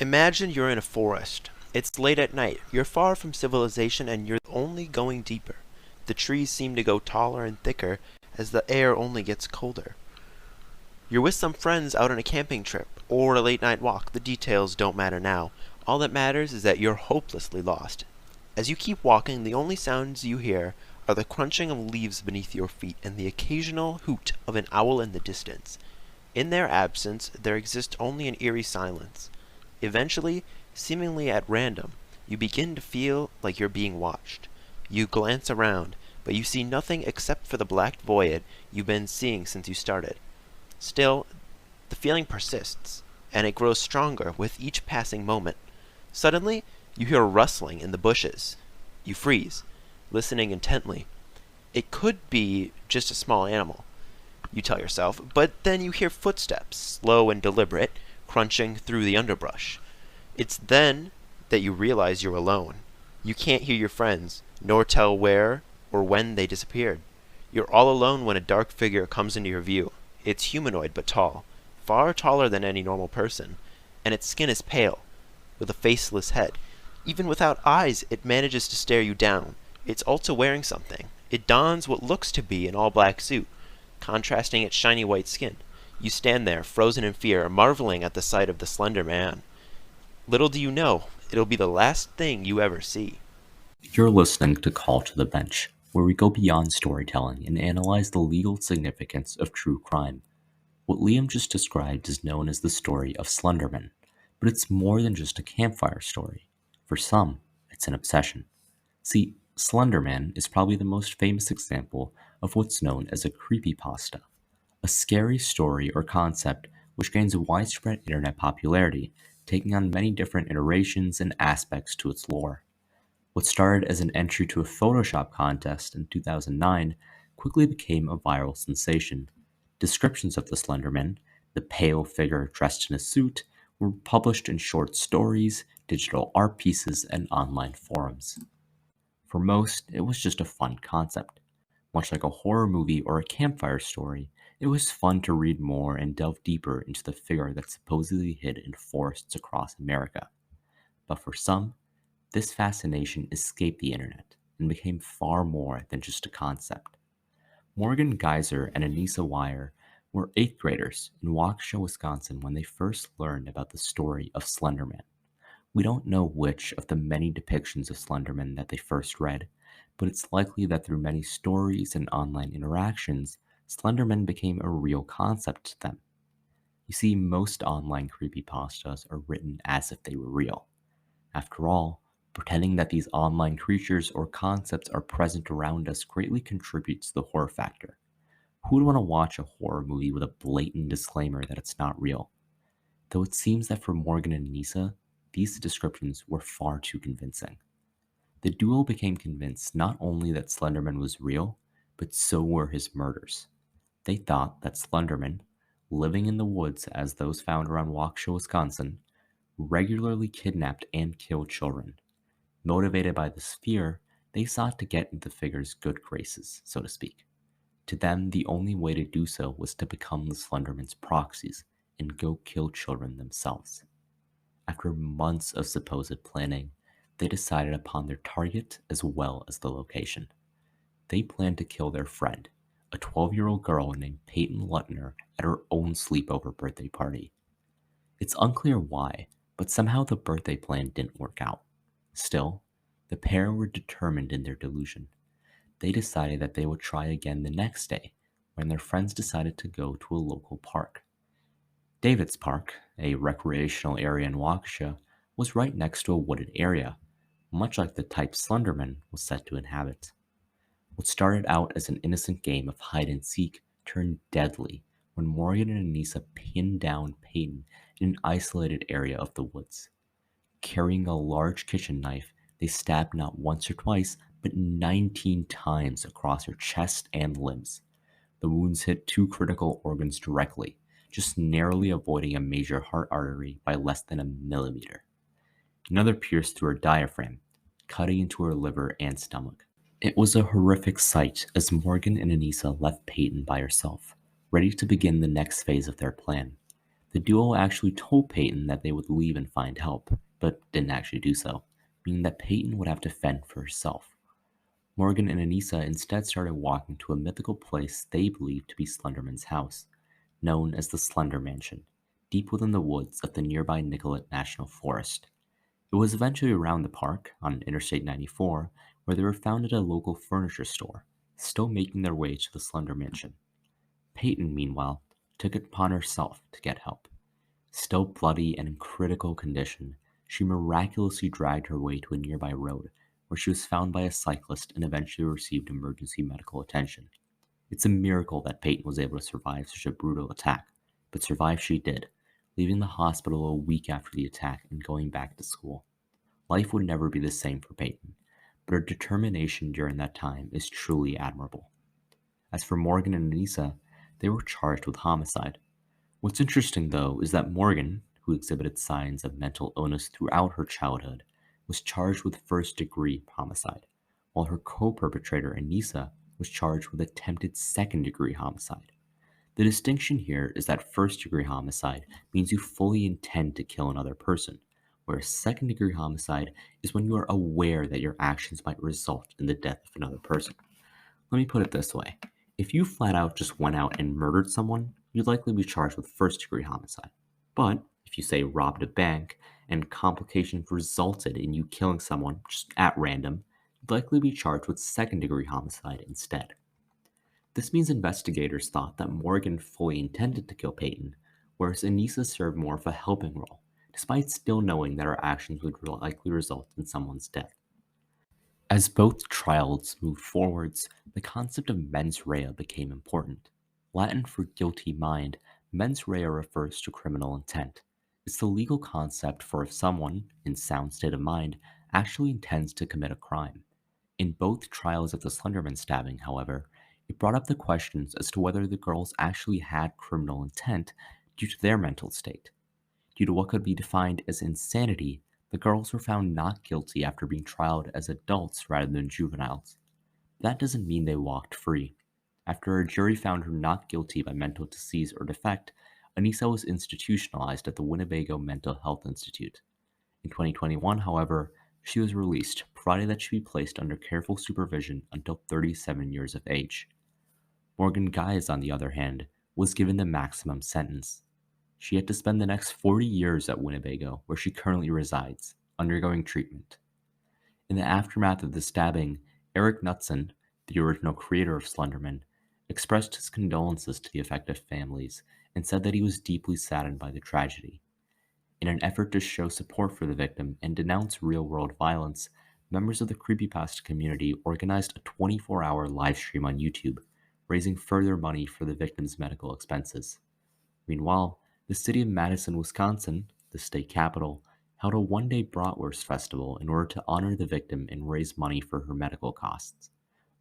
Imagine you're in a forest. It's late at night. You're far from civilization and you're only going deeper. The trees seem to go taller and thicker as the air only gets colder. You're with some friends out on a camping trip or a late night walk. The details don't matter now. All that matters is that you're hopelessly lost. As you keep walking, the only sounds you hear are the crunching of leaves beneath your feet and the occasional hoot of an owl in the distance. In their absence, there exists only an eerie silence. Eventually, seemingly at random, you begin to feel like you're being watched. You glance around, but you see nothing except for the black void you've been seeing since you started. Still, the feeling persists, and it grows stronger with each passing moment. Suddenly, you hear a rustling in the bushes. You freeze, listening intently. It could be just a small animal, you tell yourself, but then you hear footsteps, slow and deliberate, crunching through the underbrush. It's then that you realize you're alone. You can't hear your friends, nor tell where or when they disappeared. You're all alone when a dark figure comes into your view. It's humanoid but tall, far taller than any normal person, and its skin is pale, with a faceless head. Even without eyes, it manages to stare you down. It's also wearing something. It dons what looks to be an all-black suit, contrasting its shiny white skin. You stand there, frozen in fear, marveling at the sight of the slender man. Little do you know, it'll be the last thing you ever see. You're listening to Call to the Bench, where we go beyond storytelling and analyze the legal significance of true crime. What Liam just described is known as the story of Slenderman, but it's more than just a campfire story. For some, it's an obsession. See, Slenderman is probably the most famous example of what's known as a creepypasta, a scary story or concept which gains widespread internet popularity, taking on many different iterations and aspects to its lore. What started as an entry to a Photoshop contest in 2009 quickly became a viral sensation. Descriptions of the Slenderman, the pale figure dressed in a suit, were published in short stories, digital art pieces, and online forums. For most, it was just a fun concept. Much like a horror movie or a campfire story, it was fun to read more and delve deeper into the figure that supposedly hid in forests across America. But for some, this fascination escaped the internet and became far more than just a concept. Morgan Geyser and Anissa Wire were 8th graders in Waukesha, Wisconsin when they first learned about the story of Slenderman. We don't know which of the many depictions of Slenderman that they first read, but it's likely that through many stories and online interactions, Slenderman became a real concept to them. You see, most online creepypastas are written as if they were real. After all, pretending that these online creatures or concepts are present around us greatly contributes to the horror factor. Who would want to watch a horror movie with a blatant disclaimer that it's not real? Though it seems that for Morgan and Nisa, these descriptions were far too convincing. The duo became convinced not only that Slenderman was real, but so were his murders. They thought that Slenderman, living in the woods as those found around Waukesha, Wisconsin, regularly kidnapped and killed children. Motivated by this fear, they sought to get into the figure's good graces, so to speak. To them, the only way to do so was to become the Slenderman's proxies and go kill children themselves. After months of supposed planning, they decided upon their target as well as the location. They planned to kill their friend, a 12-year-old girl named Peyton Lutner, at her own sleepover birthday party. It's unclear why, but somehow the birthday plan didn't work out. Still, the pair were determined in their delusion. They decided that they would try again the next day when their friends decided to go to a local park. David's Park, a recreational area in Waukesha, was right next to a wooded area, much like the type Slenderman was set to inhabit. What started out as an innocent game of hide and seek turned deadly when Morgan and Anissa pinned down Peyton in an isolated area of the woods. Carrying a large kitchen knife, they stabbed not once or twice, but 19 times across her chest and limbs. The wounds hit two critical organs directly, just narrowly avoiding a major heart artery by less than a millimeter. Another pierced through her diaphragm, cutting into her liver and stomach. It was a horrific sight as Morgan and Anissa left Peyton by herself, ready to begin the next phase of their plan. The duo actually told Peyton that they would leave and find help, but didn't actually do so, meaning that Peyton would have to fend for herself. Morgan and Anissa instead started walking to a mythical place they believed to be Slenderman's house, known as the Slender Mansion, deep within the woods of the nearby Nicollet National Forest. It was eventually around the park, on Interstate 94, where they were found at a local furniture store, still making their way to the Slender Mansion. Peyton, meanwhile, took it upon herself to get help. Still bloody and in critical condition, she miraculously dragged her way to a nearby road, where she was found by a cyclist and eventually received emergency medical attention. It's a miracle that Peyton was able to survive such a brutal attack, but survive she did, leaving the hospital a week after the attack and going back to school. Life would never be the same for Peyton, but her determination during that time is truly admirable. As for Morgan and Anissa, they were charged with homicide. What's interesting, though, is that Morgan, who exhibited signs of mental illness throughout her childhood, was charged with first-degree homicide, while her co-perpetrator, Anissa, was charged with attempted second-degree homicide. The distinction here is that first-degree homicide means you fully intend to kill another person, whereas second-degree homicide is when you are aware that your actions might result in the death of another person. Let me put it this way. If you flat out just went out and murdered someone, you'd likely be charged with first-degree homicide. But if you say robbed a bank and complications resulted in you killing someone just at random, you'd likely be charged with second-degree homicide instead. This means investigators thought that Morgan fully intended to kill Peyton, whereas Anissa served more of a helping role, despite still knowing that her actions would likely result in someone's death. As both trials moved forwards, the concept of mens rea became important. Latin for guilty mind, mens rea refers to criminal intent. It's the legal concept for if someone, in sound state of mind, actually intends to commit a crime. In both trials of the Slenderman stabbing, however, it brought up the questions as to whether the girls actually had criminal intent due to their mental state. Due to what could be defined as insanity, the girls were found not guilty after being trialed as adults rather than juveniles. That doesn't mean they walked free. After a jury found her not guilty by mental disease or defect, Anissa was institutionalized at the Winnebago Mental Health Institute. In 2021, however, she was released, provided that she be placed under careful supervision until 37 years of age. Morgan Guise, on the other hand, was given the maximum sentence. She had to spend the next 40 years at Winnebago, where she currently resides, undergoing treatment. In the aftermath of the stabbing, Eric Knudsen, the original creator of Slenderman, expressed his condolences to the affected families and said that he was deeply saddened by the tragedy. In an effort to show support for the victim and denounce real-world violence, members of the creepypasta community organized a 24-hour live stream on YouTube, raising further money for the victim's medical expenses. Meanwhile, the city of Madison, Wisconsin, the state capital, held a one-day bratwurst festival in order to honor the victim and raise money for her medical costs.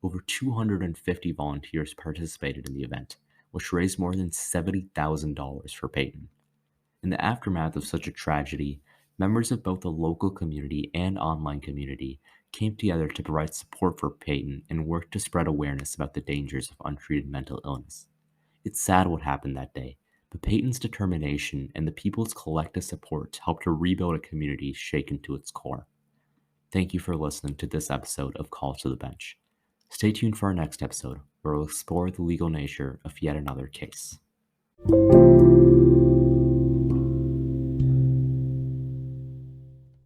Over 250 volunteers participated in the event, which raised more than $70,000 for Peyton. In the aftermath of such a tragedy, members of both the local community and online community came together to provide support for Peyton and work to spread awareness about the dangers of untreated mental illness. It's sad what happened that day, but Peyton's determination and the people's collective support helped to rebuild a community shaken to its core. Thank you for listening to this episode of Call to the Bench. Stay tuned for our next episode, where we'll explore the legal nature of yet another case.